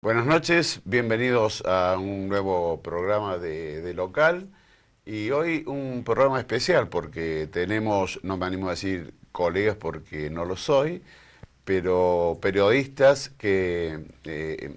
Buenas noches, bienvenidos a un nuevo programa de Local y hoy un programa especial porque tenemos, no me animo a decir colegas porque no lo soy, pero periodistas que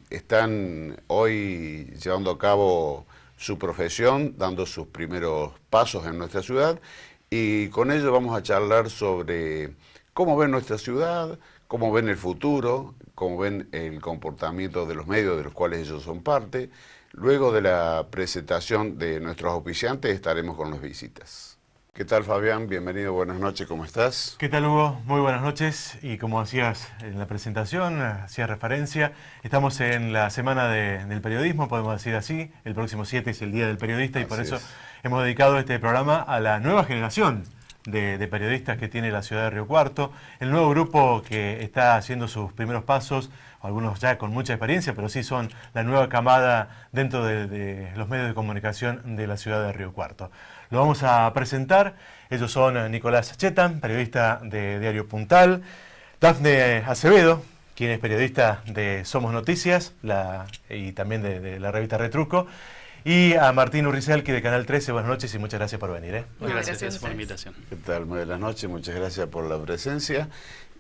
están hoy llevando a cabo su profesión, dando sus primeros pasos en nuestra ciudad y con ellos vamos a charlar sobre cómo ven nuestra ciudad, cómo ven el futuro, cómo ven el comportamiento de los medios de los cuales ellos son parte. Luego de la presentación de nuestros auspiciantes estaremos con las visitas. ¿Qué tal, Fabián? Bienvenido, buenas noches, ¿cómo estás? ¿Qué tal, Hugo? Muy buenas noches. Y como hacías en la presentación, hacías referencia, estamos en la semana del periodismo, podemos decir así. El próximo 7 es el Día del Periodista y por eso hemos dedicado este programa a la nueva generación de periodistas que tiene la ciudad de Río Cuarto, el nuevo grupo que está haciendo sus primeros pasos, algunos ya con mucha experiencia, pero sí son la nueva camada dentro de los medios de comunicación de la ciudad de Río Cuarto. Lo vamos a presentar, ellos son Nicolás Chetan, periodista de Diario Puntal, Dafne Acevedo, quien es periodista de Somos Noticias y también de la revista Retruco, y a Martín Urricelki de Canal 13, buenas noches y muchas gracias por venir. Gracias por la invitación. ¿Qué tal? Muy buenas noches, muchas gracias por la presencia.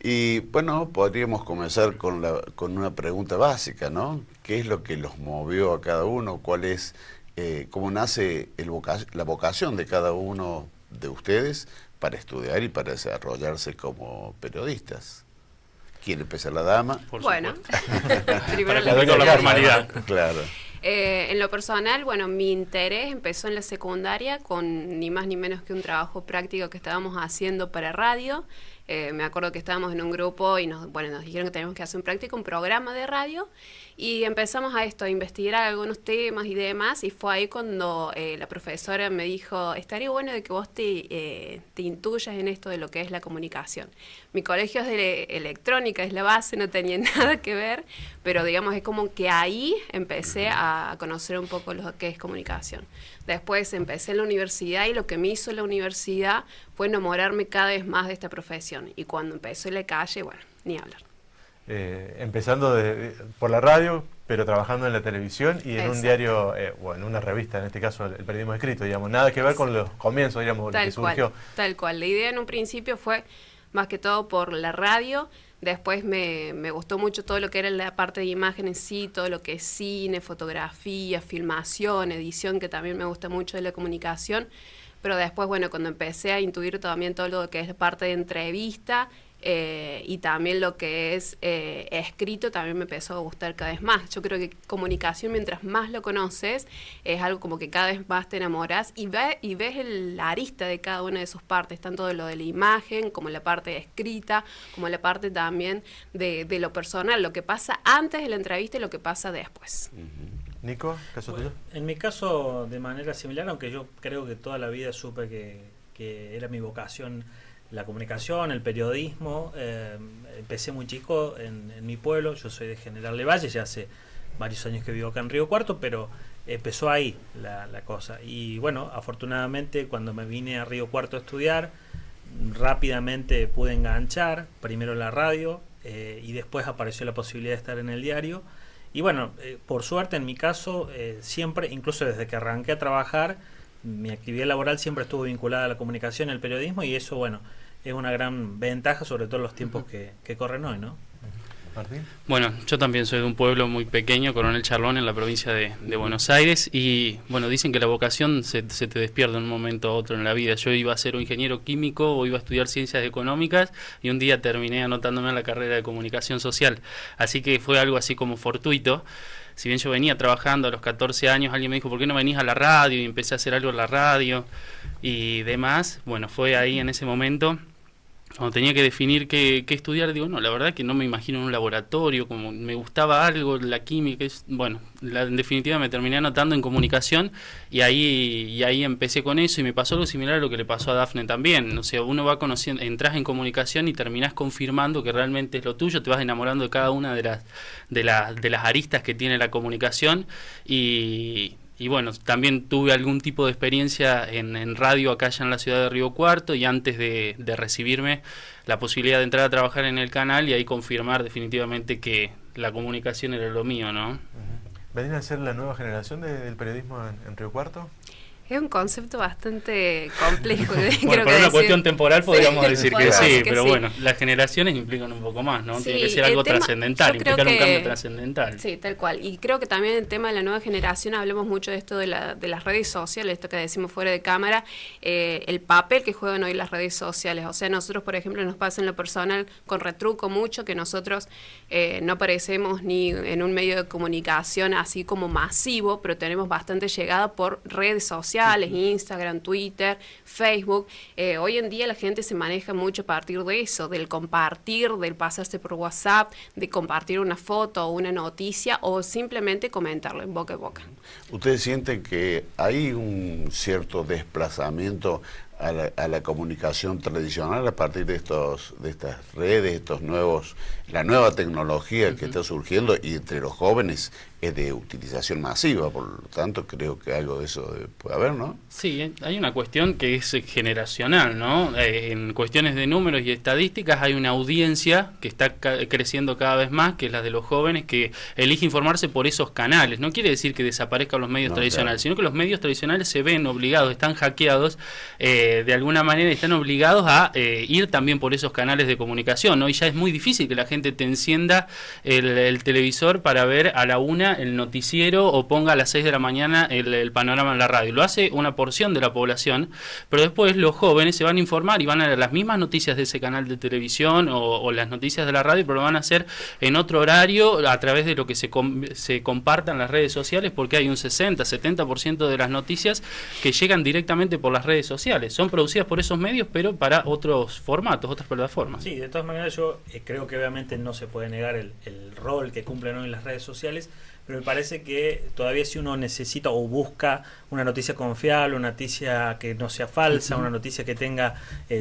Y bueno, podríamos comenzar con una pregunta básica, ¿no? ¿Qué es lo que los movió a cada uno? ¿Cuál es, cómo nace la vocación de cada uno de ustedes para estudiar y para desarrollarse como periodistas? ¿Quién empieza? ¿La dama? Bueno, Primero con la formalidad. Claro. En lo personal, bueno, mi interés empezó en la secundaria con ni más ni menos que un trabajo práctico que estábamos haciendo para radio. Me acuerdo que estábamos en un grupo y nos dijeron que teníamos que hacer un programa de radio, y empezamos a investigar algunos temas y demás, y fue ahí cuando la profesora me dijo, estaría bueno de que vos te intuyas en esto de lo que es la comunicación. Mi colegio es de electrónica, es la base, no tenía nada que ver, pero digamos es como que ahí empecé a conocer un poco lo que es comunicación. Después empecé en la universidad y lo que me hizo la universidad fue enamorarme cada vez más de esta profesión. Y cuando empecé en la calle, bueno, ni hablar. Empezando por la radio, pero trabajando en la televisión y en un diario, o en una revista, en este caso el periodismo escrito, digamos, nada que ver con los comienzos, digamos, lo que surgió. Tal cual. La idea en un principio fue más que todo por la radio. Después me gustó mucho todo lo que era la parte de imagen en sí, todo lo que es cine, fotografía, filmación, edición, que también me gusta mucho de la comunicación. Pero después, bueno, cuando empecé a intuir también todo lo que es la parte de entrevista y también lo que es escrito, también me empezó a gustar cada vez más. Yo creo que comunicación, mientras más lo conoces, es algo como que cada vez más te enamoras y ves la arista de cada una de sus partes, tanto de lo de la imagen, como la parte escrita, como la parte también de lo personal, lo que pasa antes de la entrevista y lo que pasa después. Nico, ¿caso tuyo? En mi caso, de manera similar, aunque yo creo que toda la vida supe que era mi vocación la comunicación, el periodismo. Empecé muy chico en mi pueblo, yo soy de General Lavalle, ya hace varios años que vivo acá en Río Cuarto, pero empezó ahí la cosa. Y bueno, afortunadamente cuando me vine a Río Cuarto a estudiar, rápidamente pude enganchar, primero en la radio y después apareció la posibilidad de estar en el diario. Y bueno, por suerte en mi caso, siempre, incluso desde que arranqué a trabajar, mi actividad laboral siempre estuvo vinculada a la comunicación y al periodismo, y eso, bueno, es una gran ventaja, sobre todo en los tiempos que corren hoy, ¿no? Martín. Bueno, yo también soy de un pueblo muy pequeño, Coronel Charlón, en la provincia de Buenos Aires, y bueno, dicen que la vocación se te despierta de un momento a otro en la vida. Yo iba a ser un ingeniero químico o iba a estudiar ciencias económicas y un día terminé anotándome a la carrera de comunicación social, así que fue algo así como fortuito. Si bien yo venía trabajando a los 14 años, alguien me dijo, ¿por qué no venís a la radio? Y empecé a hacer algo en la radio y demás. Bueno, fue ahí en ese momento, cuando tenía que definir qué estudiar, digo, no, la verdad que no me imagino en un laboratorio, como me gustaba algo, la química, bueno, en definitiva me terminé anotando en comunicación y ahí empecé con eso, y me pasó algo similar a lo que le pasó a Dafne también. O sea, uno va conociendo, entras en comunicación y terminás confirmando que realmente es lo tuyo, te vas enamorando de cada una de las aristas que tiene la comunicación. Y bueno, también tuve algún tipo de experiencia en radio acá ya en la ciudad de Río Cuarto, y antes de recibirme la posibilidad de entrar a trabajar en el canal y ahí confirmar definitivamente que la comunicación era lo mío, ¿no? ¿Vendrían a ser la nueva generación del periodismo en Río Cuarto? Es un concepto bastante complejo. Bueno, por una cuestión temporal podríamos decir que sí, pero sí. Bueno, las generaciones implican un poco más, ¿no? Sí, Tiene que ser algo trascendental, implicar un cambio trascendental. Sí, tal cual. Y creo que también el tema de la nueva generación, hablamos mucho de esto de las redes sociales, esto que decimos fuera de cámara, el papel que juegan hoy las redes sociales. O sea, nosotros, por ejemplo, nos pasa en lo personal con Retruco mucho, que nosotros no aparecemos ni en un medio de comunicación así como masivo, pero tenemos bastante llegada por redes sociales, Instagram, Twitter, Facebook. Hoy en día la gente se maneja mucho a partir de eso, del compartir, del pasarse por WhatsApp, de compartir una foto o una noticia o simplemente comentarlo en boca a boca. ¿Ustedes sienten que hay un cierto desplazamiento a la comunicación tradicional a partir de estas redes, la nueva tecnología que está surgiendo y entre los jóvenes es de utilización masiva? Por lo tanto, creo que algo de eso puede haber, ¿no? Sí, hay una cuestión que es generacional, ¿no? En cuestiones de números y estadísticas hay una audiencia que está creciendo cada vez más, que es la de los jóvenes, que elige informarse por esos canales. No quiere decir que desaparezcan los medios tradicionales, sino que los medios tradicionales se ven obligados, están hackeados, de alguna manera están obligados a ir también por esos canales de comunicación, ¿no? Y ya es muy difícil que la gente te encienda el televisor para ver a la 1 el noticiero o ponga a las 6 de la mañana el panorama en la radio. Lo hace una porción de la población, pero después los jóvenes se van a informar y van a ver las mismas noticias de ese canal de televisión o las noticias de la radio, pero lo van a hacer en otro horario a través de lo que se compartan las redes sociales, porque hay un 60-70% de las noticias que llegan directamente por las redes sociales. Son producidas por esos medios, pero para otros formatos, otras plataformas. Sí, de todas maneras yo creo que obviamente no se puede negar el rol que cumplen hoy las redes sociales, pero me parece que todavía si uno necesita o busca una noticia confiable, una noticia que no sea falsa, una noticia que tenga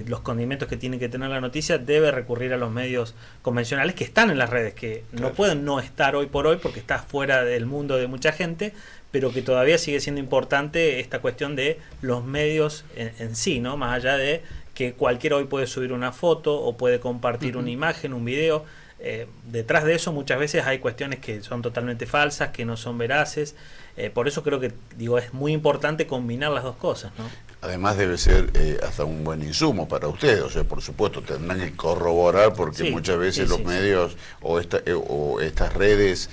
los condimentos que tiene que tener la noticia, debe recurrir a los medios convencionales que están en las redes, que no pueden no estar hoy por hoy porque está fuera del mundo de mucha gente, pero que todavía sigue siendo importante esta cuestión de los medios en sí, ¿no? Más allá de que cualquiera hoy puede subir una foto o puede compartir una imagen, un video. Detrás de eso muchas veces hay cuestiones que son totalmente falsas, que no son veraces. Por eso creo que es muy importante combinar las dos cosas, ¿no? Además debe ser hasta un buen insumo para ustedes, o sea, por supuesto tendrán que corroborar porque muchas veces los medios o estas redes,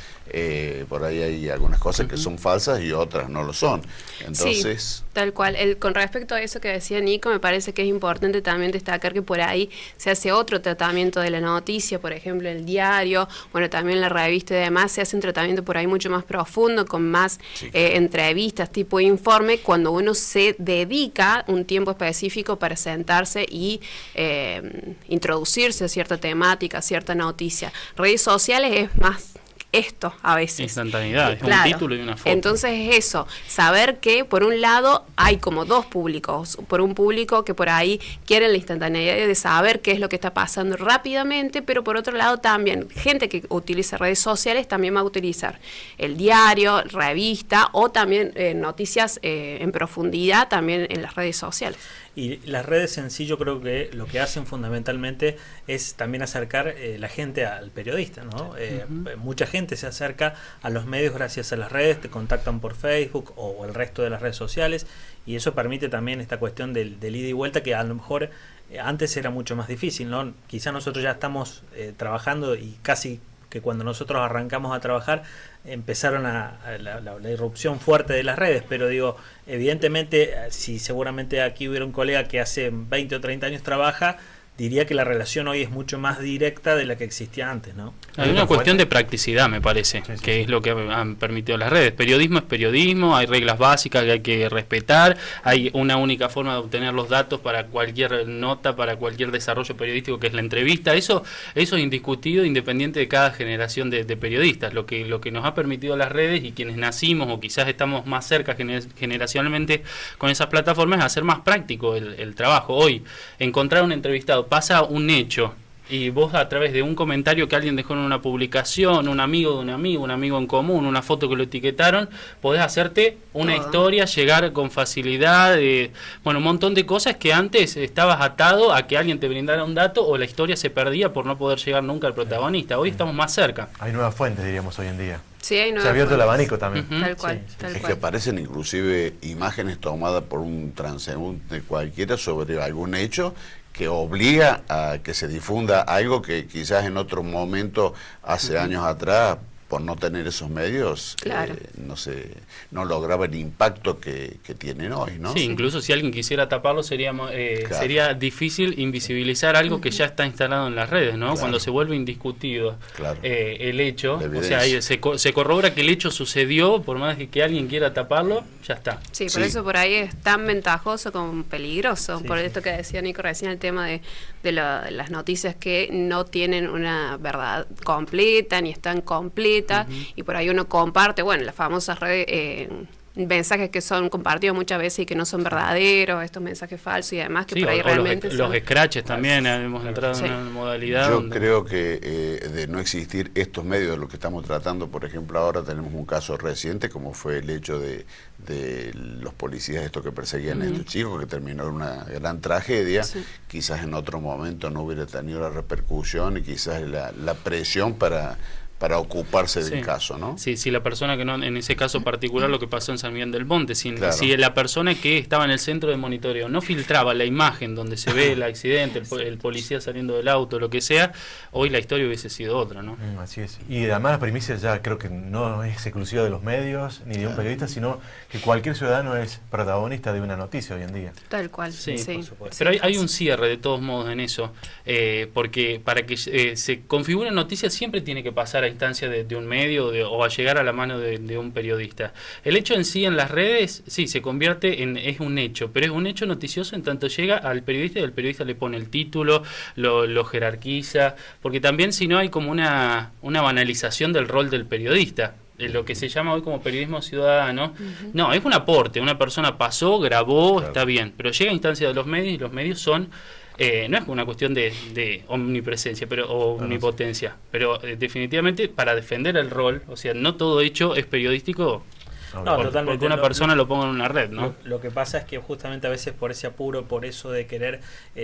por ahí hay algunas cosas que son falsas y otras no lo son. Entonces, sí, tal cual. Con respecto a eso que decía Nico, me parece que es importante también destacar que por ahí se hace otro tratamiento de la noticia, por ejemplo el diario, bueno, también la revista y demás, se hace un tratamiento por ahí mucho más profundo, con más entrevistas tipo informe, cuando uno se dedica un tiempo específico para sentarse y introducirse a cierta temática, a cierta noticia. Redes sociales es más esto a veces. Instantaneidad, es claro. Un título y una foto. Entonces es eso, saber que por un lado hay como dos públicos, por un público que por ahí quiere la instantaneidad de saber qué es lo que está pasando rápidamente, pero por otro lado también gente que utiliza redes sociales también va a utilizar el diario, revista o también noticias en profundidad también en las redes sociales. Y las redes en sí yo creo que lo que hacen fundamentalmente es también acercar la gente al periodista, ¿no? Mucha gente se acerca a los medios gracias a las redes, te contactan por Facebook o el resto de las redes sociales, y eso permite también esta cuestión del ida y vuelta que a lo mejor antes era mucho más difícil, ¿no? Quizá nosotros ya estamos trabajando y casi que cuando nosotros arrancamos a trabajar empezaron la irrupción fuerte de las redes, pero digo, evidentemente, si seguramente aquí hubiera un colega que hace 20 o 30 años trabaja, diría que la relación hoy es mucho más directa de la que existía antes, ¿no? Hay una cuestión de practicidad, me parece, que es lo que han permitido las redes. Periodismo es periodismo, hay reglas básicas que hay que respetar, hay una única forma de obtener los datos para cualquier nota, para cualquier desarrollo periodístico, que es la entrevista. Eso es indiscutido, independiente de cada generación de periodistas. Lo que nos ha permitido las redes y quienes nacimos o quizás estamos más cerca generacionalmente con esas plataformas es hacer más práctico el trabajo. Hoy, encontrar un entrevistado, pasa un hecho y vos a través de un comentario que alguien dejó en una publicación, un amigo de un amigo en común, una foto que lo etiquetaron, podés hacerte una historia, llegar con facilidad, bueno, un montón de cosas que antes estabas atado a que alguien te brindara un dato o la historia se perdía por no poder llegar nunca al protagonista. Hoy estamos más cerca. Hay nuevas fuentes, diríamos, hoy en día. Sí, hay nuevas se ha abierto el fuentes. abanico también. Tal cual, tal Es cual. que aparecen inclusive imágenes tomadas por un transeúnte cualquiera sobre algún hecho que obliga a que se difunda algo que quizás en otro momento, hace años atrás, por no tener esos medios, Claro. no lograba el impacto que tienen hoy, ¿no? Sí, incluso si alguien quisiera taparlo Claro. sería difícil invisibilizar algo que ya está instalado en las redes, ¿no? Claro. Cuando se vuelve indiscutido Claro. el hecho, La o sea, ahí evidencia. se corrobora que el hecho sucedió, por más que alguien quiera taparlo, ya está. Sí, por Sí. eso por ahí es tan ventajoso como peligroso. Sí, por sí. esto que decía Nico recién, el tema de las noticias que no tienen una verdad completa ni están completas, y por ahí uno comparte, bueno, las famosas redes, mensajes que son compartidos muchas veces y que no son verdaderos, estos mensajes falsos y demás, que Sí, por ahí o realmente los scratches también, hemos entrado Sí. en una modalidad Yo donde... creo que de no existir estos medios de los que estamos tratando, por ejemplo, ahora tenemos un caso reciente como fue el hecho de los policías estos que perseguían a estos chicos, que terminó en una gran tragedia. Sí. Quizás en otro momento no hubiera tenido la repercusión y quizás la presión para ocuparse del Sí. caso, ¿no? Sí, si la persona que no, en ese caso particular lo que pasó en San Miguel del Monte, si Claro. la persona que estaba en el centro de monitoreo no filtraba la imagen donde se ve el accidente, el policía saliendo del auto, lo que sea, hoy la historia hubiese sido otra, ¿no? Así es. Y además la primicia ya creo que no es exclusiva de los medios ni de un periodista, sino que cualquier ciudadano es protagonista de una noticia hoy en día. tal cual. Sí, Sí, por supuesto. Pero hay un cierre de todos modos en eso, porque para que se configure una noticia siempre tiene que pasar a instancia de un medio o a llegar a la mano de un periodista. El hecho en sí en las redes, sí, se convierte es un hecho, pero es un hecho noticioso en tanto llega al periodista y el periodista le pone el título, lo jerarquiza, porque también si no hay como una banalización del rol del periodista. Lo que se llama hoy como periodismo ciudadano, no, es un aporte, una persona pasó, grabó, Claro. está bien, pero llega a instancia de los medios y los medios son, no es una cuestión de omnipresencia o omnipotencia, pero definitivamente para defender el rol, o sea, no todo hecho es periodístico No, porque totalmente. una persona lo ponga en una red, ¿no? Lo que pasa es que justamente a veces por ese apuro, por eso de querer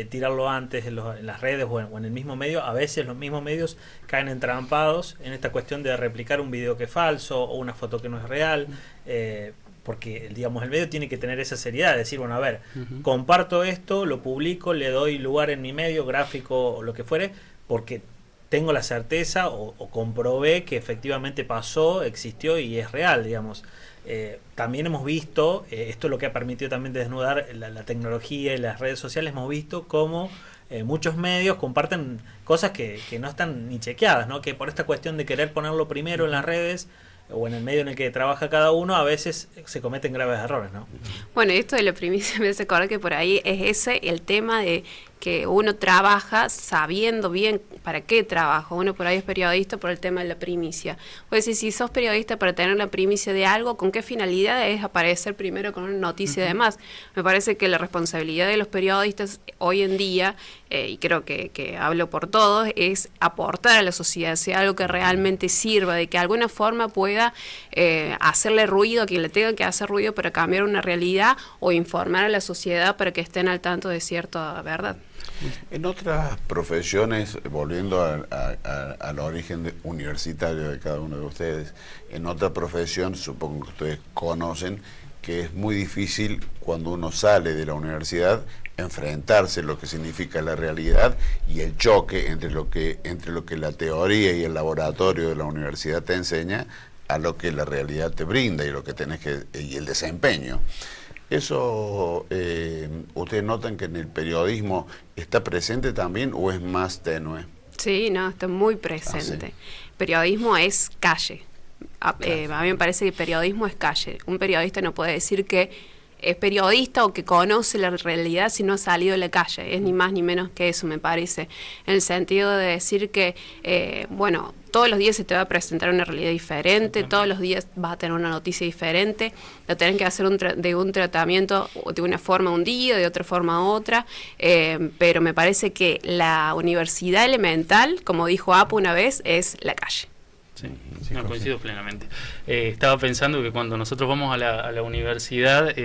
tirarlo antes en las redes o en el mismo medio, a veces los mismos medios caen entrampados en esta cuestión de replicar un video que es falso o una foto que no es real, porque digamos el medio tiene que tener esa seriedad de decir, bueno, a ver, comparto esto, lo publico, le doy lugar en mi medio, gráfico o lo que fuere, porque tengo la certeza o comprobé que efectivamente pasó, existió y es real, digamos. También hemos visto, esto es lo que ha permitido también desnudar la tecnología y las redes sociales, hemos visto cómo muchos medios comparten cosas que no están ni chequeadas, ¿no? Que por esta cuestión de querer ponerlo primero en las redes o en el medio en el que trabaja cada uno, a veces se cometen graves errores, ¿no? Bueno, y esto de la primicia me hace acordar que por ahí es ese el tema de que uno trabaja sabiendo bien para qué trabaja. Uno por ahí es periodista por el tema de la primicia. Pues si sos periodista para tener la primicia de algo, ¿con qué finalidad es aparecer primero con una noticia y demás? Me parece que la responsabilidad de los periodistas hoy en día, y creo que hablo por todos, es aportar a la sociedad, sea algo que realmente sirva, de que de alguna forma pueda hacerle ruido a quien le tenga que hacer ruido para cambiar una realidad o informar a la sociedad para que estén al tanto de cierta verdad. En otras profesiones, volviendo al origen universitario de cada uno de ustedes, en otra profesión, supongo que ustedes conocen, que es muy difícil cuando uno sale de la universidad enfrentarse lo que significa la realidad y el choque entre lo que la teoría y el laboratorio de la universidad te enseña a lo que la realidad te brinda y lo que tenés y el desempeño. ¿Eso ustedes notan que en el periodismo está presente también o es más tenue? Sí, no, está muy presente. ¿Sí? Periodismo es calle. A mí me parece que periodismo es calle. Un periodista no puede decir que es periodista o que conoce la realidad si no ha salido a la calle. Es ni más ni menos que eso, me parece. En el sentido de decir que, bueno, todos los días se te va a presentar una realidad diferente, todos los días vas a tener una noticia diferente, lo tenés que hacer de un tratamiento de una forma un día, de otra forma otra, pero me parece que la universidad elemental, como dijo Apu una vez, es la calle. Sí, no, coincido plenamente. Estaba pensando que cuando nosotros vamos a la universidad,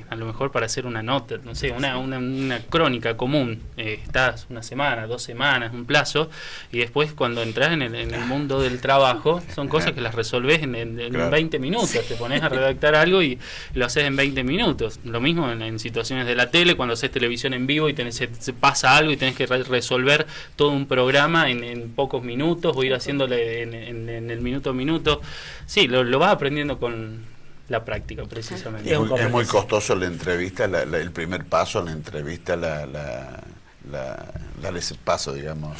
a lo mejor para hacer una nota, no sé, una crónica común, estás una semana, 2 semanas, un plazo, y después cuando entras en el mundo del trabajo, son cosas que las resolvés en Claro. 20 minutos, te pones a redactar algo y lo haces en 20 minutos. Lo mismo en situaciones de la tele, cuando haces televisión en vivo y se pasa algo y tenés que resolver todo un programa en pocos minutos o ir haciéndole en el minuto a minuto. Sí, lo vas aprendiendo con la práctica, precisamente. Es muy costoso la entrevista, el primer paso a la entrevista, darle ese paso, digamos.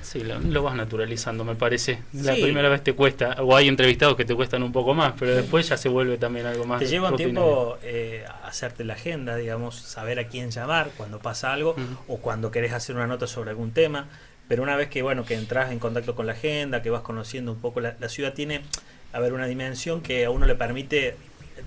Sí, lo vas naturalizando, me parece. La Sí. primera vez te cuesta, o hay entrevistados que te cuestan un poco más, pero después ya se vuelve también algo más Te lleva un rutinario. tiempo hacerte la agenda, digamos, saber a quién llamar cuando pasa algo o cuando querés hacer una nota sobre algún tema. Pero una vez que que entras en contacto con la agenda, que vas conociendo un poco, la ciudad tiene, una dimensión que a uno le permite,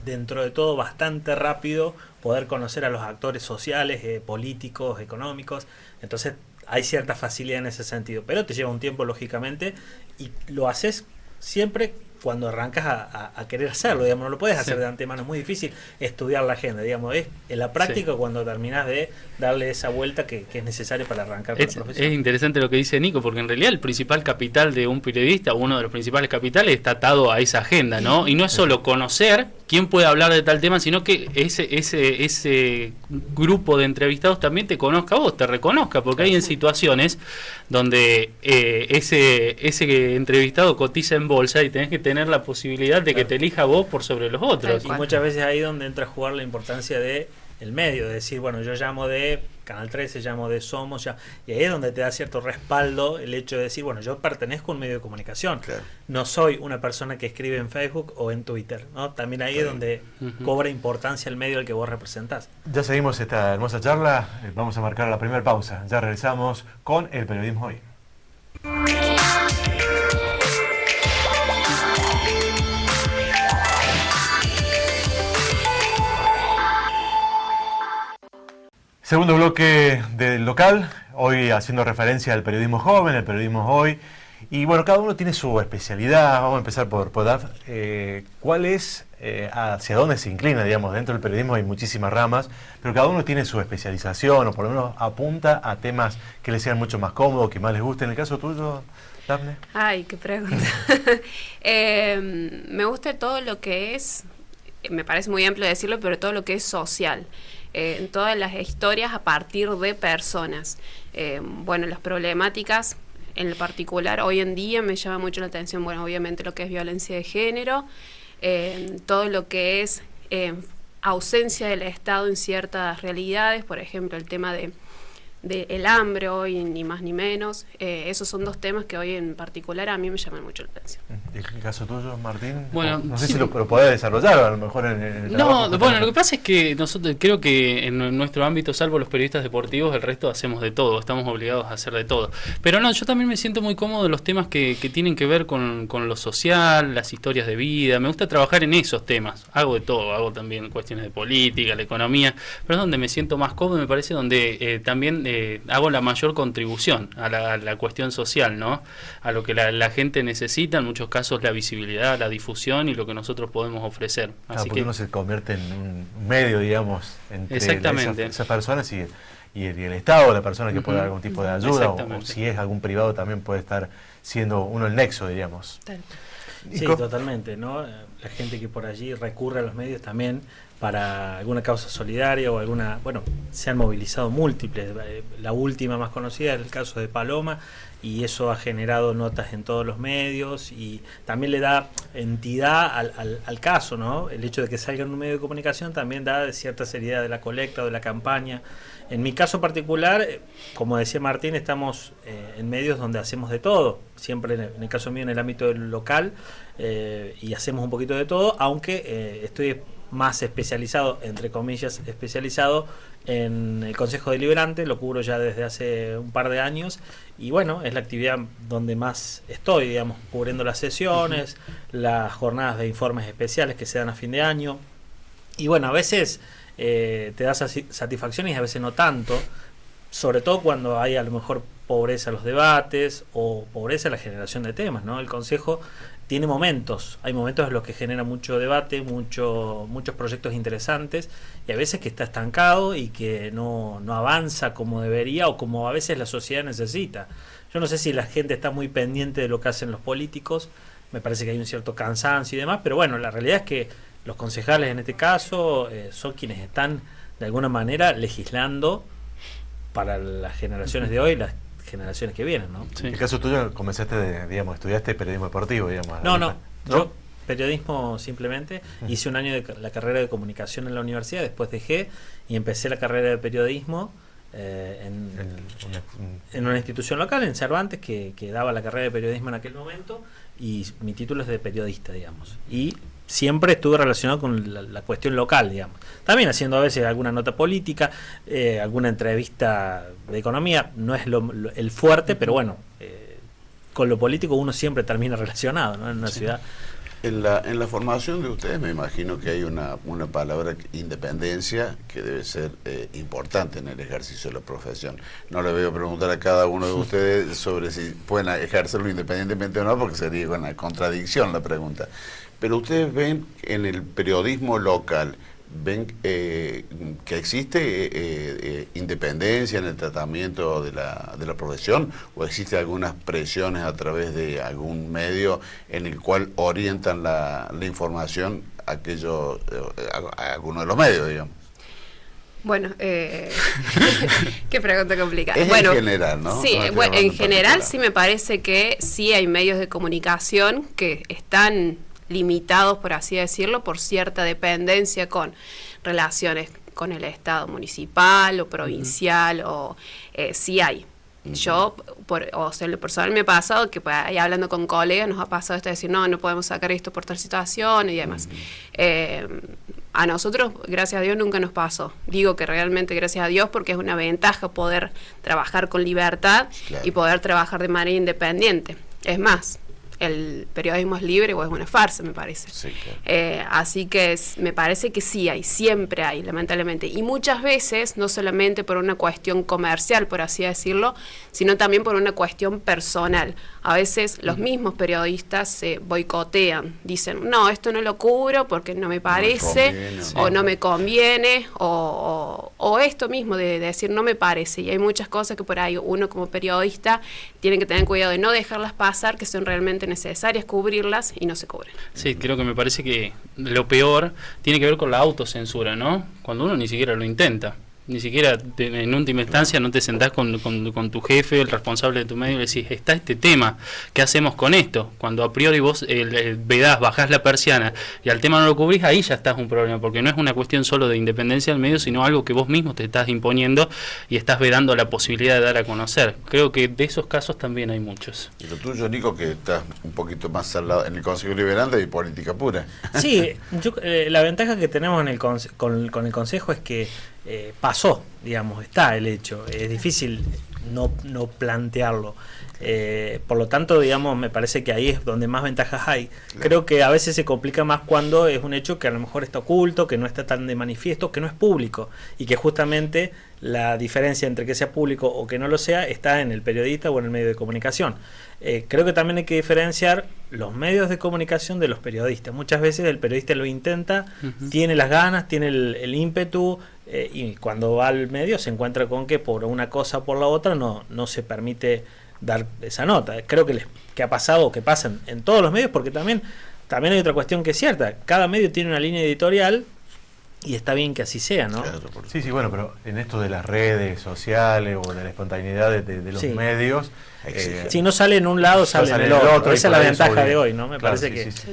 dentro de todo, bastante rápido poder conocer a los actores sociales, políticos, económicos. Entonces hay cierta facilidad en ese sentido, pero te lleva un tiempo, lógicamente, y lo haces siempre cuando arrancas a querer hacerlo, digamos, no lo puedes hacer de antemano, es muy difícil estudiar la agenda, digamos, es en la práctica cuando terminas de darle esa vuelta que es necesaria para arrancar con la profesión. Es interesante lo que dice Nico, porque en realidad el principal capital de un periodista, uno de los principales capitales, está atado a esa agenda, ¿no? Y no es solo conocer quién puede hablar de tal tema, sino que ese grupo de entrevistados también te conozca a vos, te reconozca, porque hay en situaciones donde ese entrevistado cotiza en bolsa y tenés que tener la posibilidad de que te elija a vos por sobre los otros. Y muchas veces ahí donde entra a jugar la importancia de el medio, de decir, bueno, yo llamo de Canal 13, llamo de Somos, y ahí es donde te da cierto respaldo el hecho de decir, bueno, yo pertenezco a un medio de comunicación, Claro. no soy una persona que escribe en Facebook o en Twitter, ¿no? También ahí es donde cobra importancia el medio al que vos representás. Ya seguimos esta hermosa charla, vamos a marcar la primera pausa, ya regresamos con El Periodismo Hoy. Segundo bloque del local, hoy haciendo referencia al periodismo joven, el periodismo hoy. Y bueno, cada uno tiene su especialidad. Vamos a empezar por dar cuál es, hacia dónde se inclina, digamos. Dentro del periodismo hay muchísimas ramas, pero cada uno tiene su especialización o por lo menos apunta a temas que les sean mucho más cómodos, que más les gusten. En el caso tuyo, Dafne. Ay, qué pregunta. Me gusta todo lo que es, me parece muy amplio decirlo, pero todo lo que es social. En todas las historias a partir de personas. Bueno, las problemáticas en lo particular hoy en día me llama mucho la atención, bueno, obviamente lo que es violencia de género, todo lo que es ausencia del Estado en ciertas realidades, por ejemplo, el tema de el hambre hoy, ni más ni menos. Esos son 2 temas que hoy en particular a mí me llaman mucho la atención. ¿El caso tuyo, Martín? Bueno, no sé sí. si lo podés desarrollar, a lo mejor en el trabajo. No, bueno, lo que pasa es que nosotros creo que en nuestro ámbito, salvo los periodistas deportivos, el resto hacemos de todo, estamos obligados a hacer de todo. Pero no, yo también me siento muy cómodo en los temas que tienen que ver con lo social, las historias de vida. Me gusta trabajar en esos temas. Hago de todo, hago también cuestiones de política, la economía, pero es donde me siento más cómodo, me parece, donde también hago la mayor contribución a la cuestión social, ¿no? A lo que la gente necesita, en muchos casos la visibilidad, la difusión y lo que nosotros podemos ofrecer. Claro, Así porque que uno se convierte en un medio, digamos, entre Exactamente. esas personas y el Estado, la persona que puede dar algún tipo de ayuda, o Exactamente. si es algún privado también puede estar siendo uno el nexo, diríamos. Sí, totalmente, ¿no? La gente que por allí recurre a los medios también para alguna causa solidaria o alguna, bueno, se han movilizado múltiples. La última más conocida es el caso de Paloma y eso ha generado notas en todos los medios y también le da entidad al caso, ¿no? El hecho de que salga en un medio de comunicación también da cierta seriedad de la colecta o de la campaña. En mi caso particular, como decía Martín, estamos en medios donde hacemos de todo, siempre en el caso mío en el ámbito del local, y hacemos un poquito de todo, aunque estoy más especializado, entre comillas, especializado en el Consejo Deliberante, lo cubro ya desde hace un par de años y bueno, es la actividad donde más estoy, digamos, cubriendo las sesiones, las jornadas de informes especiales que se dan a fin de año y bueno, a veces te da satisfacciones y a veces no tanto, sobre todo cuando hay a lo mejor pobreza en los debates o pobreza en la generación de temas, ¿no? El Consejo tiene momentos, hay momentos en los que genera mucho debate, muchos proyectos interesantes y a veces que está estancado y que no avanza como debería o como a veces la sociedad necesita. Yo no sé si la gente está muy pendiente de lo que hacen los políticos, me parece que hay un cierto cansancio y demás, pero bueno, la realidad es que los concejales en este caso son quienes están de alguna manera legislando para las generaciones de hoy, las generaciones que vienen, ¿no? Sí. En el caso tuyo comenzaste, digamos, estudiaste periodismo deportivo, digamos. No, yo periodismo simplemente, hice un año de la carrera de comunicación en la universidad, después dejé y empecé la carrera de periodismo en una institución local, en Cervantes, que daba la carrera de periodismo en aquel momento y mi título es de periodista, digamos. Y siempre estuve relacionado con la cuestión local, digamos. También haciendo a veces alguna nota política, alguna entrevista de economía, no es el fuerte, pero bueno, con lo político uno siempre termina relacionado, ¿no? En una ciudad. En la formación de ustedes me imagino que hay una palabra, independencia, que debe ser importante en el ejercicio de la profesión. No le voy a preguntar a cada uno de ustedes sobre si pueden ejercerlo independientemente o no, porque sería una contradicción la pregunta. Pero ustedes ven en el periodismo local, ven que existe independencia en el tratamiento de la profesión, o existe algunas presiones a través de algún medio en el cual orientan la información a algunos de los medios, digamos. Bueno, qué pregunta complicada. Es bueno, en general, ¿no? Sí, No bueno, en general particular. sí me parece que sí hay medios de comunicación que están limitados, por así decirlo, por cierta dependencia con relaciones con el Estado municipal o provincial, o sí hay. Yo, o sea, en lo personal me ha pasado que pues, ahí hablando con colegas nos ha pasado esto de decir, no podemos sacar esto por tal situación y demás. A nosotros, gracias a Dios, nunca nos pasó. Digo que realmente gracias a Dios porque es una ventaja poder trabajar con libertad, claro, y poder trabajar de manera independiente. Es más, el periodismo es libre o es una farsa, me parece. Sí, claro. Así que me parece que sí hay, siempre hay, lamentablemente. Y muchas veces, no solamente por una cuestión comercial, por así decirlo, sino también por una cuestión personal. A veces los mismos periodistas se boicotean, dicen, no, esto no lo cubro porque no me parece, no me conviene, o esto mismo de decir no me parece. Y hay muchas cosas que por ahí uno como periodista tiene que tener cuidado de no dejarlas pasar, que son realmente necesarias cubrirlas y no se cubren. Sí, creo que me parece que lo peor tiene que ver con la autocensura, ¿no? Cuando uno ni siquiera lo intenta. Ni siquiera en última instancia no te sentás con tu jefe, el responsable de tu medio, y le decís, está este tema, ¿qué hacemos con esto? Cuando a priori vos vedás, bajás la persiana y al tema no lo cubrís, ahí ya estás un problema, porque no es una cuestión solo de independencia del medio, sino algo que vos mismo te estás imponiendo y estás vedando la posibilidad de dar a conocer. Creo que de esos casos también hay muchos. Y lo tuyo, Nico, que estás un poquito más al lado en el Consejo Liberante y política pura. Sí, la ventaja que tenemos en con el Consejo es que pasó, digamos, está el hecho. Es difícil no plantearlo. Por lo tanto, digamos, me parece que ahí es donde más ventajas hay. Claro. Creo que a veces se complica más cuando es un hecho que a lo mejor está oculto, que no está tan de manifiesto, que no es público, y que justamente la diferencia entre que sea público o que no lo sea está en el periodista o en el medio de comunicación. Creo que también hay que diferenciar los medios de comunicación de los periodistas. Muchas veces el periodista lo intenta, tiene las ganas, tiene el ímpetu, y cuando va al medio se encuentra con que por una cosa o por la otra no se permite dar esa nota. Creo que ha pasado o que pasa en todos los medios, porque también hay otra cuestión que es cierta. Cada medio tiene una línea editorial y está bien que así sea, ¿no? Claro, sí, bueno, pero en esto de las redes sociales o de la espontaneidad de los medios... si no sale en un lado, sale en el otro. Esa es la ventaja de hoy, ¿no? Me parece que es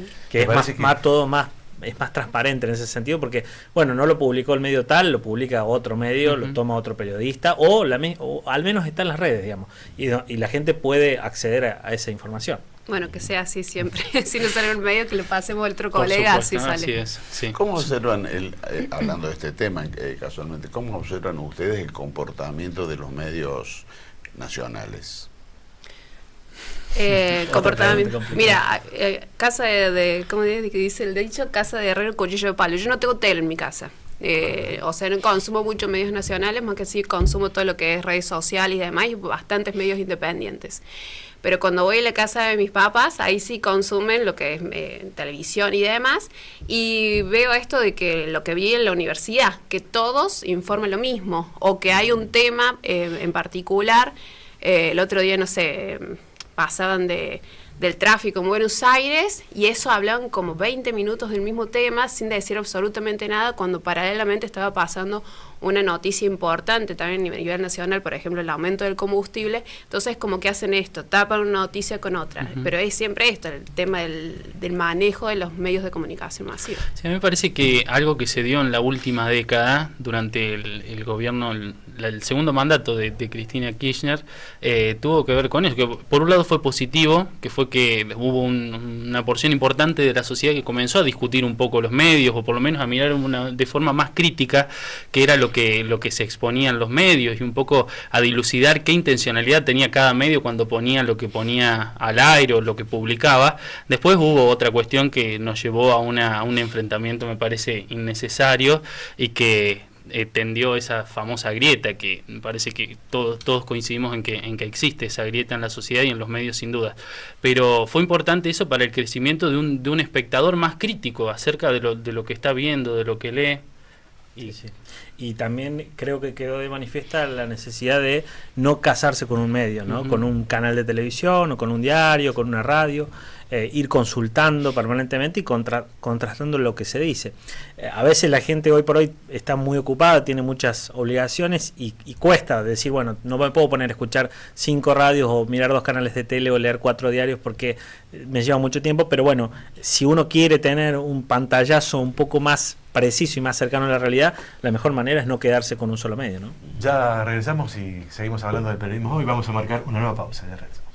todo más... Es más transparente en ese sentido porque, bueno, no lo publicó el medio tal, lo publica otro medio, lo toma otro periodista o al menos está en las redes, digamos, y la gente puede acceder a esa información. Bueno, que sea así siempre. Si no sale en el medio, que lo pasemos al otro Por colega, supuesto, así sale. así es, sí. ¿Cómo observan, hablando de este tema casualmente, cómo observan ustedes el comportamiento de los medios nacionales? Comportamiento. Mira, casa ¿cómo dice el dicho? Casa de herrero, cuchillo de palo. Yo no tengo tele en mi casa. O sea, no consumo muchos medios nacionales, más que sí consumo todo lo que es redes sociales y demás, y bastantes medios independientes. Pero cuando voy a la casa de mis papás, ahí sí consumen lo que es televisión y demás, y veo esto de que lo que vi en la universidad, que todos informan lo mismo, o que hay un tema en particular. El otro día, no sé, pasaban del tráfico en Buenos Aires, y eso hablaban como 20 minutos del mismo tema sin decir absolutamente nada, cuando paralelamente estaba pasando una noticia importante también a nivel nacional, por ejemplo el aumento del combustible. Entonces como que hacen esto, tapan una noticia con otra, pero es siempre esto, el tema del manejo de los medios de comunicación masiva. Sí, a mí me parece que algo que se dio en la última década, durante el gobierno, el segundo mandato de Cristina Kirchner, tuvo que ver con eso, que por un lado fue positivo, que fue que hubo una porción importante de la sociedad que comenzó a discutir un poco los medios, o por lo menos a mirar de forma más crítica que era lo que se exponía en los medios, y un poco a dilucidar qué intencionalidad tenía cada medio cuando ponía lo que ponía al aire o lo que publicaba. Después hubo otra cuestión que nos llevó a un enfrentamiento, me parece, innecesario, y que tendió esa famosa grieta, que me parece que todos coincidimos en que existe esa grieta en la sociedad y en los medios, sin duda. Pero fue importante eso para el crecimiento de un espectador más crítico acerca de lo que está viendo, de lo que lee. Y también creo que quedó de manifiesta la necesidad de no casarse con un medio, ¿no? Con un canal de televisión o con un diario, con una radio, ir consultando permanentemente y contrastando lo que se dice. A veces la gente hoy por hoy está muy ocupada, tiene muchas obligaciones y cuesta decir, bueno, no me puedo poner a escuchar 5 radios o mirar 2 canales de tele o leer 4 diarios porque me lleva mucho tiempo, pero bueno, si uno quiere tener un pantallazo un poco más preciso y más cercano a la realidad, la mejor manera es no quedarse con un solo medio, ¿no? Ya regresamos y seguimos hablando del periodismo hoy. Vamos a marcar una nueva pausa. Ya regresamos.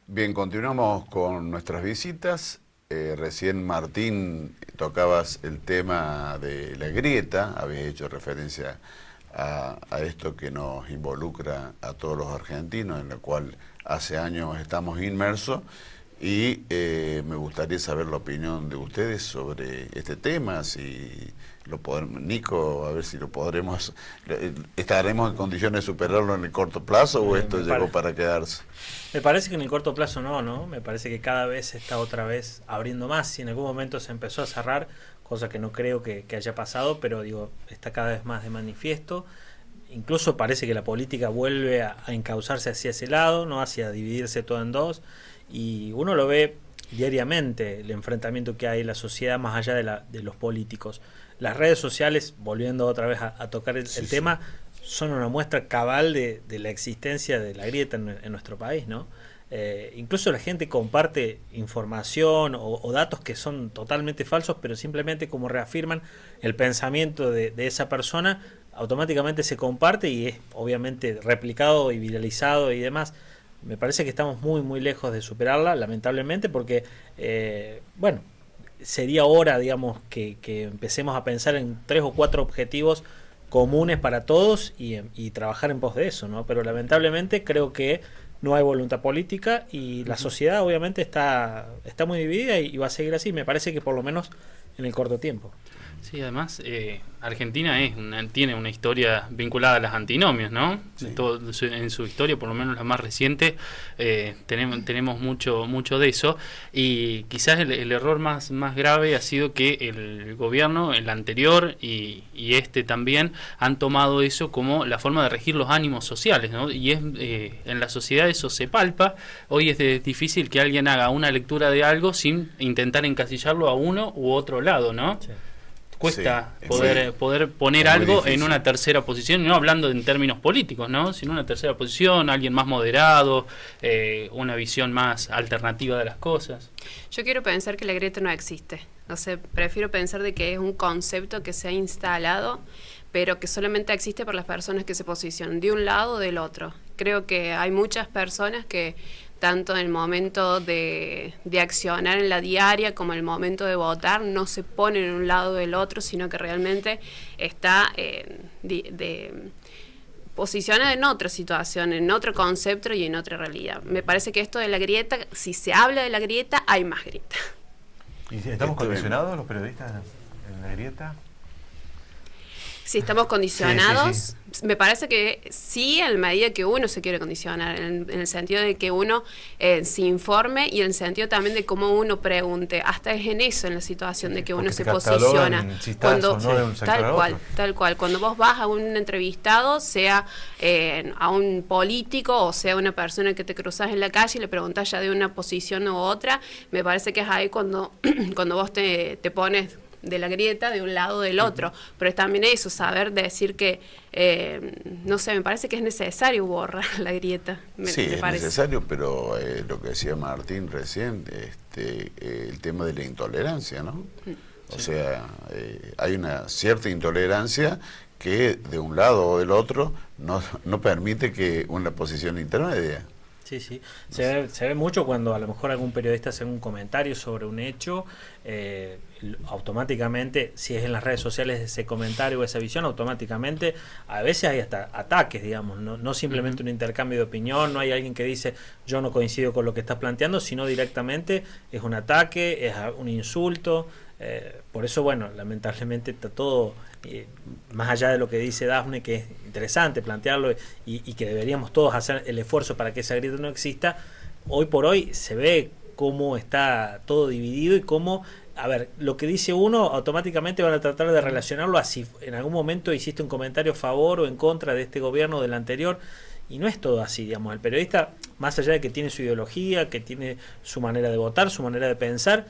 Bien, continuamos con nuestras visitas. Recién, Martín, tocabas el tema de la grieta, habías hecho referencia a esto que nos involucra a todos los argentinos, en lo cual hace años estamos inmersos, y me gustaría saber la opinión de ustedes sobre este tema, si lo podemos, Nico, a ver si lo podremos, ¿estaremos en condiciones de superarlo en el corto plazo o esto llegó para quedarse? Me parece que en el corto plazo no, me parece que cada vez se está otra vez abriendo más. Si en algún momento se empezó a cerrar, cosa que no creo que haya pasado, pero digo, está cada vez más de manifiesto. Incluso parece que la política vuelve a encauzarse hacia ese lado, no hacia dividirse todo en dos, y uno lo ve diariamente, el enfrentamiento que hay en la sociedad más allá de los políticos. Las redes sociales, volviendo otra vez a tocar el tema, son una muestra cabal de la existencia de la grieta en nuestro país, ¿no? Incluso la gente comparte información o datos que son totalmente falsos, pero simplemente como reafirman el pensamiento de esa persona, automáticamente se comparte y es obviamente replicado y viralizado y demás. Me parece que estamos muy lejos de superarla, lamentablemente, porque bueno, sería hora, digamos, que empecemos a pensar en 3 o 4 objetivos comunes para todos y trabajar en pos de eso, ¿no? Pero lamentablemente creo que no hay voluntad política y la sociedad obviamente está muy dividida y va a seguir así, me parece que por lo menos en el corto tiempo. Sí, además Argentina tiene una historia vinculada a las antinomias, ¿no? Sí. En su historia, por lo menos la más reciente, tenemos mucho de eso, y quizás el error más grave ha sido que el gobierno, el anterior y este también, han tomado eso como la forma de regir los ánimos sociales, ¿no? Y en la sociedad eso se palpa. Hoy es difícil que alguien haga una lectura de algo sin intentar encasillarlo a uno u otro lado, ¿no? Sí. Cuesta poder poner algo difícil en una tercera posición, no hablando en términos políticos, ¿no? Sino una tercera posición, alguien más moderado, una visión más alternativa de las cosas. Yo quiero pensar que la grieta no existe. No sé, prefiero pensar de que es un concepto que se ha instalado, pero que solamente existe por las personas que se posicionan de un lado o del otro. Creo que hay muchas personas que tanto en el momento de accionar en la diaria como en el momento de votar, no se pone en un lado del otro, sino que realmente está posicionada en otra situación, en otro concepto y en otra realidad. Me parece que esto de la grieta, si se habla de la grieta, hay más grieta. ¿Y estamos condicionados los periodistas en la grieta? Si estamos condicionados, Sí. me parece que sí, en la medida que uno se quiere condicionar, en el sentido de que uno se informe y en el sentido también de cómo uno pregunte. Hasta es en eso, en la situación de que uno se posiciona. Si estás o no de un sector tal a cual, otro. tal cual. Cuando vos vas a un entrevistado, sea a un político o sea una persona que te cruzas en la calle y le preguntas ya de una posición u otra, me parece que es ahí cuando vos te pones de la grieta de un lado o del otro, pero es también eso, saber decir que, no sé, me parece que es necesario borrar la grieta. Sí, me es parece necesario, pero lo que decía Martín recién, el tema de la intolerancia, ¿no? O sea, hay una cierta intolerancia que de un lado o del otro no permite que una posición intermedia. Sí, sí. Se ve mucho cuando a lo mejor algún periodista hace un comentario sobre un hecho, automáticamente, si es en las redes sociales ese comentario o esa visión, automáticamente a veces hay hasta ataques, digamos, no simplemente un intercambio de opinión, no hay alguien que dice yo no coincido con lo que estás planteando, sino directamente es un ataque, es un insulto. Por eso, bueno, lamentablemente está todo, más allá de lo que dice Dafne, que es interesante plantearlo y que deberíamos todos hacer el esfuerzo para que esa grieta no exista, hoy por hoy se ve cómo está todo dividido y cómo, a ver, lo que dice uno automáticamente van a tratar de relacionarlo a si en algún momento hiciste un comentario a favor o en contra de este gobierno o del anterior. Y no es todo así, digamos. El periodista, más allá de que tiene su ideología, que tiene su manera de votar, su manera de pensar,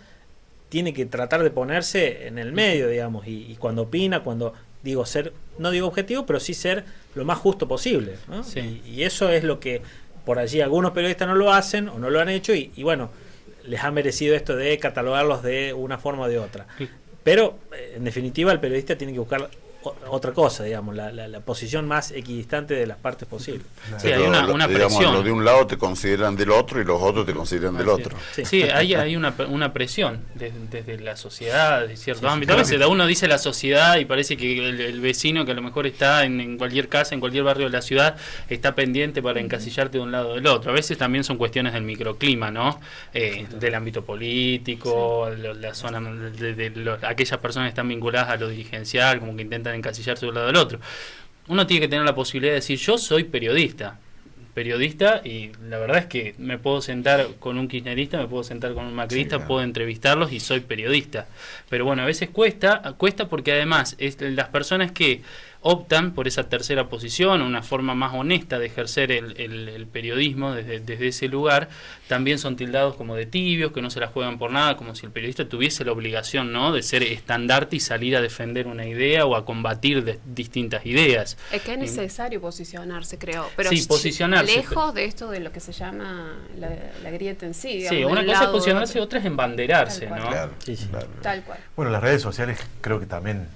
tiene que tratar de ponerse en el medio, digamos, y cuando opina, cuando digo ser, no digo objetivo, pero sí ser lo más justo posible, ¿no? Sí. Y eso es lo que por allí algunos periodistas no lo hacen o no lo han hecho y bueno, les ha merecido esto de catalogarlos de una forma o de otra. Pero, en definitiva, el periodista tiene que buscar otra cosa, digamos, la posición más equidistante de las partes posibles. Sí, hay una digamos, presión. lo de un lado te consideran del otro y los otros te consideran del otro. Sí, hay una presión desde la sociedad, de ciertos ámbitos. sí. A veces uno dice la sociedad y parece que el vecino que a lo mejor está en cualquier casa, en cualquier barrio de la ciudad, está pendiente para encasillarte de un lado o del otro. A veces también son cuestiones del microclima, ¿no? Del ámbito político, la zona aquellas personas que están vinculadas a lo dirigencial, como que intentan encasillarse de un lado al otro. Uno tiene que tener la posibilidad de decir, yo soy periodista, y la verdad es que me puedo sentar con un kirchnerista, me puedo sentar con un macrista, Sí, claro. puedo entrevistarlos y soy periodista. Pero bueno, a veces cuesta porque además las personas que optan por esa tercera posición, una forma más honesta de ejercer el periodismo desde ese lugar, también son tildados como de tibios, que no se la juegan por nada, como si el periodista tuviese la obligación, ¿no?, de ser estandarte y salir a defender una idea o a combatir distintas ideas. Es que es necesario posicionarse, creo. Pero Sí, posicionarse. lejos de esto de lo que se llama la grieta en sí. Digamos, Sí, una del cosa es lado posicionarse, otro. otra es embanderarse, Tal cual. ¿no? Claro, Sí, sí. claro. Tal cual. Bueno, las redes sociales creo que también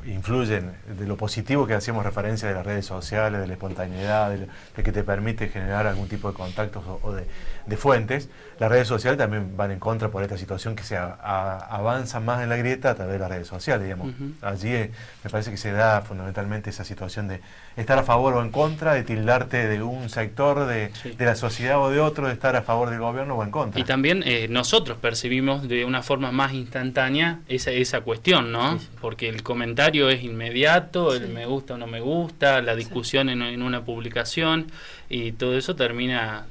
influyen de lo positivo que hacíamos referencia de las redes sociales, de la espontaneidad, de que te permite generar algún tipo de contactos o de fuentes. Las redes sociales también van en contra por esta situación que se avanza más en la grieta a través de las redes sociales, digamos. Allí me parece que se da fundamentalmente esa situación de estar a favor o en contra, de tildarte de un sector de la sociedad o de otro, de estar a favor del gobierno o en contra. Y también nosotros percibimos de una forma más instantánea esa cuestión, ¿no? Sí, sí. Porque el comentario es inmediato, el me gusta o no me gusta, la discusión en una publicación, y todo eso termina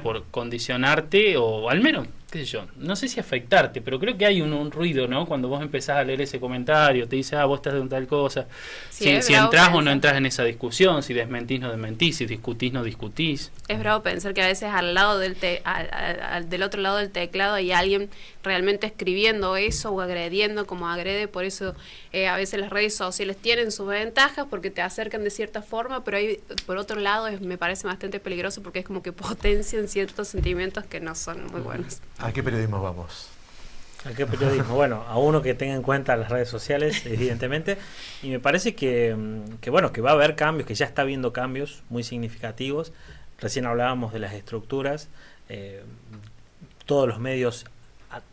por condicionarte o al menos, qué sé yo, no sé si afectarte, pero creo que hay un ruido, ¿no? Cuando vos empezás a leer ese comentario, te dice, vos estás de tal cosa, Sí, si es bravo entrás o no pensar. entras en esa discusión, si desmentís no desmentís, si discutís no discutís. Es bravo pensar que a veces al lado del otro lado del teclado hay alguien realmente escribiendo eso o agrediendo como agrede. Por eso a veces las redes sociales tienen sus ventajas porque te acercan de cierta forma, pero hay, por otro lado me parece bastante peligroso porque es como que potencian ciertos sentimientos que no son muy buenos. ¿A qué periodismo vamos? ¿A qué periodismo? Bueno, a uno que tenga en cuenta las redes sociales, evidentemente, y me parece que bueno, que va a haber cambios, que ya está habiendo cambios muy significativos. Recién hablábamos de las estructuras, todos los medios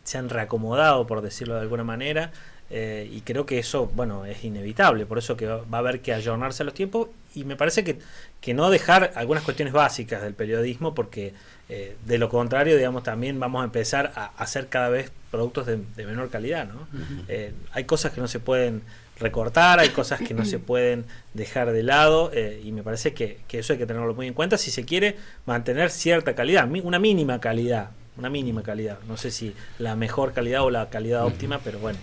se han reacomodado, por decirlo de alguna manera, y creo que eso, bueno, es inevitable, por eso que va a haber que ayornarse a los tiempos, y me parece que no dejar algunas cuestiones básicas del periodismo, porque de lo contrario, digamos, también vamos a empezar a hacer cada vez productos de menor calidad, ¿no? Hay cosas que no se pueden recortar, hay cosas que no se pueden dejar de lado, y me parece que eso hay que tenerlo muy en cuenta si se quiere mantener cierta calidad, una mínima calidad, no sé si la mejor calidad o la calidad óptima, pero bueno.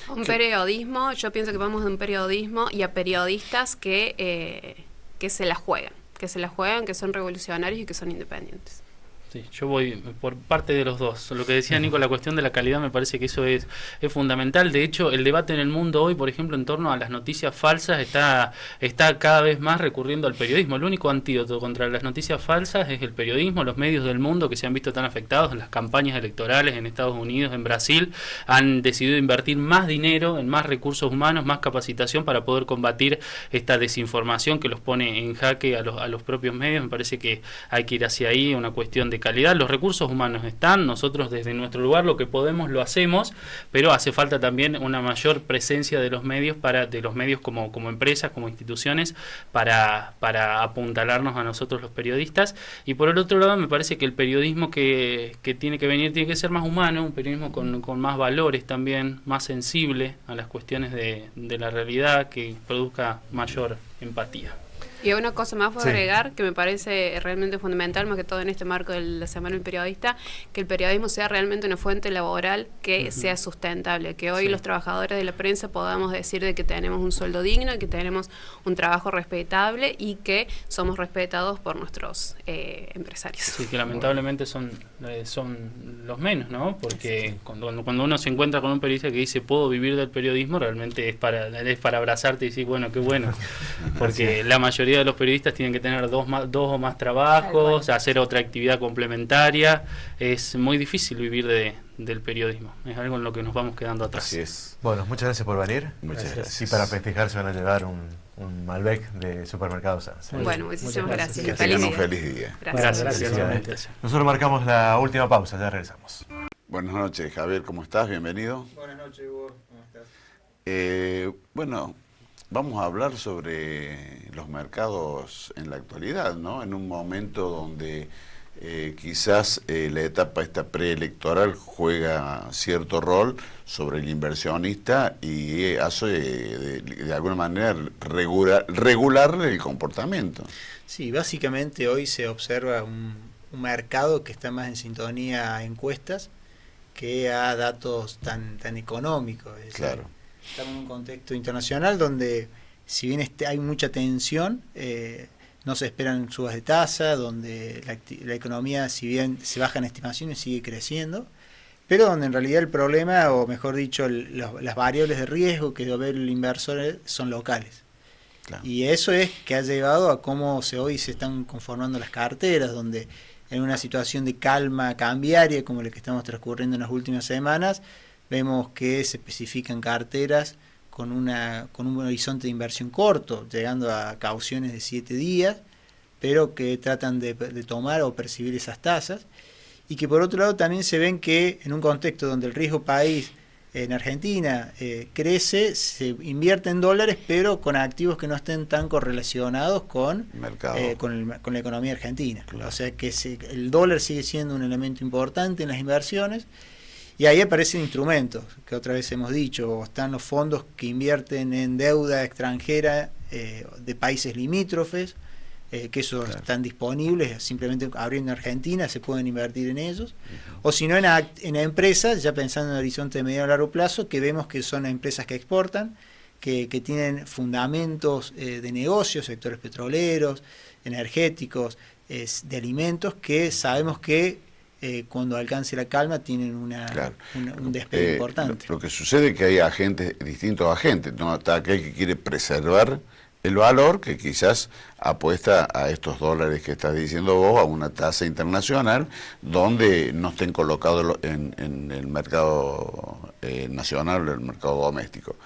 Un periodismo, yo pienso que vamos de un periodismo y a periodistas que se la juegan, que son revolucionarios y que son independientes. Sí, yo voy por parte de los dos. Lo que decía Nico, la cuestión de la calidad, me parece que eso es fundamental. De hecho, el debate en el mundo hoy, por ejemplo, en torno a las noticias falsas, está cada vez más recurriendo al periodismo. El único antídoto contra las noticias falsas es el periodismo. Los medios del mundo que se han visto tan afectados en las campañas electorales en Estados Unidos, en Brasil, han decidido invertir más dinero, en más recursos humanos, más capacitación para poder combatir esta desinformación que los pone en jaque a los propios medios. Me parece que hay que ir hacia ahí, una cuestión de calidad. Los recursos humanos están, nosotros desde nuestro lugar lo que podemos lo hacemos, pero hace falta también una mayor presencia de los medios como empresas, como instituciones, para apuntalarnos a nosotros los periodistas. Y por el otro lado, me parece que el periodismo que tiene que venir tiene que ser más humano, un periodismo con más valores también, más sensible a las cuestiones de la realidad, que produzca mayor empatía. Y una cosa más puedo agregar que me parece realmente fundamental, más que todo en este marco de la Semana del Periodista, que el periodismo sea realmente una fuente laboral que sea sustentable, que hoy los trabajadores de la prensa podamos decir de que tenemos un sueldo digno, que tenemos un trabajo respetable y que somos respetados por nuestros empresarios. Sí, que lamentablemente son los menos, ¿no? Porque cuando uno se encuentra con un periodista que dice puedo vivir del periodismo, realmente es para abrazarte y decir, bueno, qué bueno, porque la mayoría de los periodistas tienen que tener dos o más trabajos, hacer otra actividad complementaria. Es muy difícil vivir del periodismo. Es algo en lo que nos vamos quedando atrás. Así es. Bueno, muchas gracias por venir. Muchas gracias. Y para festejar se van a llevar un Malbec de Supermercados Sanz. Bueno, muchísimas gracias. Que tengan un feliz día. Gracias. Nosotros marcamos la última pausa, ya regresamos. Buenas noches, Javier, ¿cómo estás? Bienvenido. Buenas noches, Hugo, ¿cómo estás? Bueno, vamos a hablar sobre los mercados en la actualidad, ¿no? En un momento donde quizás la etapa esta preelectoral juega cierto rol sobre el inversionista y hace de alguna manera regularle el comportamiento. Sí, básicamente hoy se observa un mercado que está más en sintonía a encuestas que a datos tan económicos. Es decir, Claro. estamos en un contexto internacional donde, si bien hay mucha tensión, no se esperan subas de tasa, donde la economía, si bien se bajan estimaciones, sigue creciendo, pero donde en realidad el problema, o mejor dicho, las variables de riesgo que debe ver el inversor son locales. Claro. Y eso es que ha llevado a cómo hoy se están conformando las carteras, donde en una situación de calma cambiaria como la que estamos transcurriendo en las últimas semanas, vemos que se especifican carteras con un horizonte de inversión corto, llegando a cauciones de 7 días, pero que tratan de tomar o percibir esas tasas, y que por otro lado también se ven que en un contexto donde el riesgo país en Argentina crece, se invierte en dólares, pero con activos que no estén tan correlacionados con la economía argentina. Claro. O sea que el dólar sigue siendo un elemento importante en las inversiones. Y ahí aparecen instrumentos, que otra vez hemos dicho, están los fondos que invierten en deuda extranjera de países limítrofes, que esos están disponibles, simplemente abriendo Argentina se pueden invertir en ellos, o si no en empresas, ya pensando en el horizonte de mediano a largo plazo, que vemos que son empresas que exportan, que tienen fundamentos de negocios, sectores petroleros, energéticos, de alimentos, que sabemos que cuando alcance la calma tienen un despegue importante. Lo que sucede es que hay distintos agentes, ¿no? Está aquel que quiere preservar el valor, que quizás apuesta a estos dólares que estás diciendo vos, a una tasa internacional donde no estén colocados en el mercado nacional o el mercado doméstico.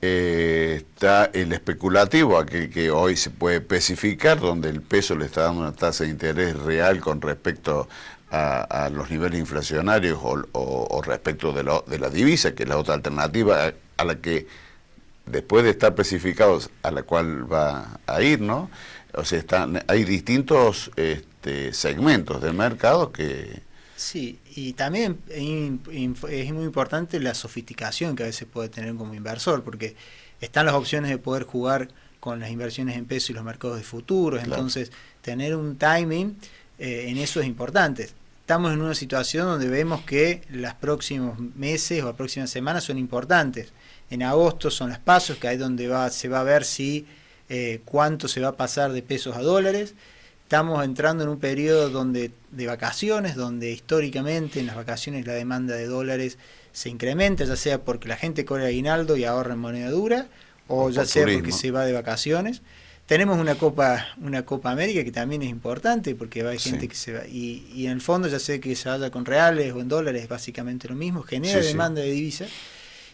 está el especulativo, aquel que hoy se puede especificar, donde el peso le está dando una tasa de interés real con respecto a los niveles inflacionarios o respecto de la divisa, que es la otra alternativa a la que, después de estar especificados, a la cual va a ir, ¿no? O sea, hay distintos segmentos de mercado que... Sí, y también es muy importante la sofisticación que a veces puede tener como inversor, porque están las opciones de poder jugar con las inversiones en peso y los mercados de futuros, claro. Entonces tener un timing en eso es importante. Estamos en una situación donde vemos que los próximos meses o las próximas semanas son importantes. En agosto son las pasos, que ahí donde se va a ver si cuánto se va a pasar de pesos a dólares. Estamos entrando en un periodo de vacaciones, donde históricamente en las vacaciones la demanda de dólares se incrementa, ya sea porque la gente cobra aguinaldo y ahorra en moneda dura, o ya sea porque se va de vacaciones. Tenemos una Copa América que también es importante, porque hay gente que se va, y en el fondo ya sea que se vaya con reales o en dólares, es básicamente lo mismo, genera demanda de divisas.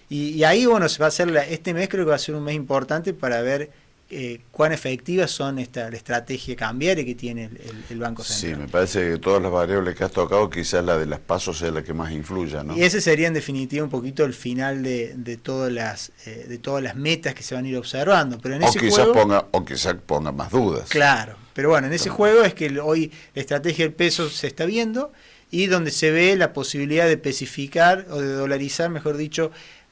Y ahí, bueno, se va a hacer este mes creo que va a ser un mes importante para ver cuán efectivas son la estrategia cambiaria que tiene el Banco Central. Sí, me parece que todas las variables que has tocado, quizás la de las pasos sea la que más influya, ¿no? Y ese sería en definitiva un poquito el final de todas las metas que se van a ir observando. Pero en ese juego, quizás ponga más dudas. Claro, pero bueno, en ese juego es que hoy la estrategia del peso se está viendo y donde se ve la posibilidad de especificar o de dolarizar, mejor dicho,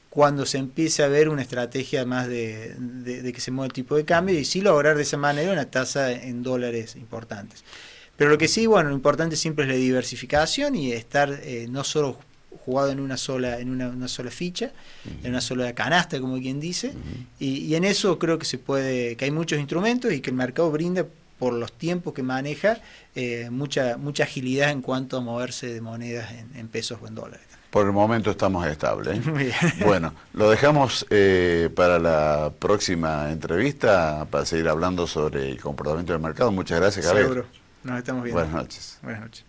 cuando se empiece a ver una estrategia más de que se mueva el tipo de cambio y sí lograr de esa manera una tasa en dólares importantes. Pero lo que sí, bueno, lo importante siempre es la diversificación y estar no solo jugado en una sola ficha, en una sola canasta, como quien dice, y en eso creo que hay muchos instrumentos y que el mercado brinda, por los tiempos que maneja, mucha agilidad en cuanto a moverse de monedas en pesos o en dólares. Por el momento estamos estables. Bueno, lo dejamos para la próxima entrevista para seguir hablando sobre el comportamiento del mercado. Muchas gracias, Javier. Seguro. Nos estamos viendo. Buenas noches. Buenas noches.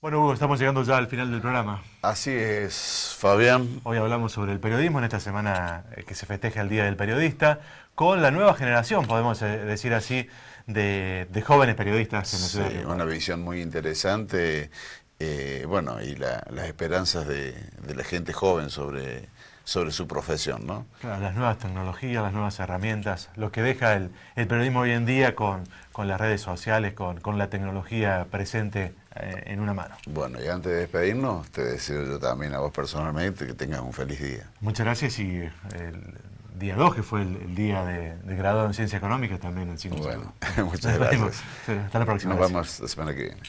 Bueno, Hugo, estamos llegando ya al final del programa. Así es, Fabián. Hoy hablamos sobre el periodismo en esta semana que se festeja el Día del Periodista, con la nueva generación, podemos decir así, de jóvenes periodistas en la ciudad. Sí, una visión muy interesante. Bueno, y las esperanzas de la gente joven sobre su profesión, ¿no? Claro, las nuevas tecnologías, las nuevas herramientas, lo que deja el periodismo hoy en día con las redes sociales, con la tecnología presente en una mano. Bueno, y antes de despedirnos, te deseo yo también a vos personalmente que tengas un feliz día. Muchas gracias, y el día 2, que fue el día de graduado en Ciencia Económica, también en 5 Bueno, muchas gracias. Hasta la próxima. Nos vemos la semana que viene.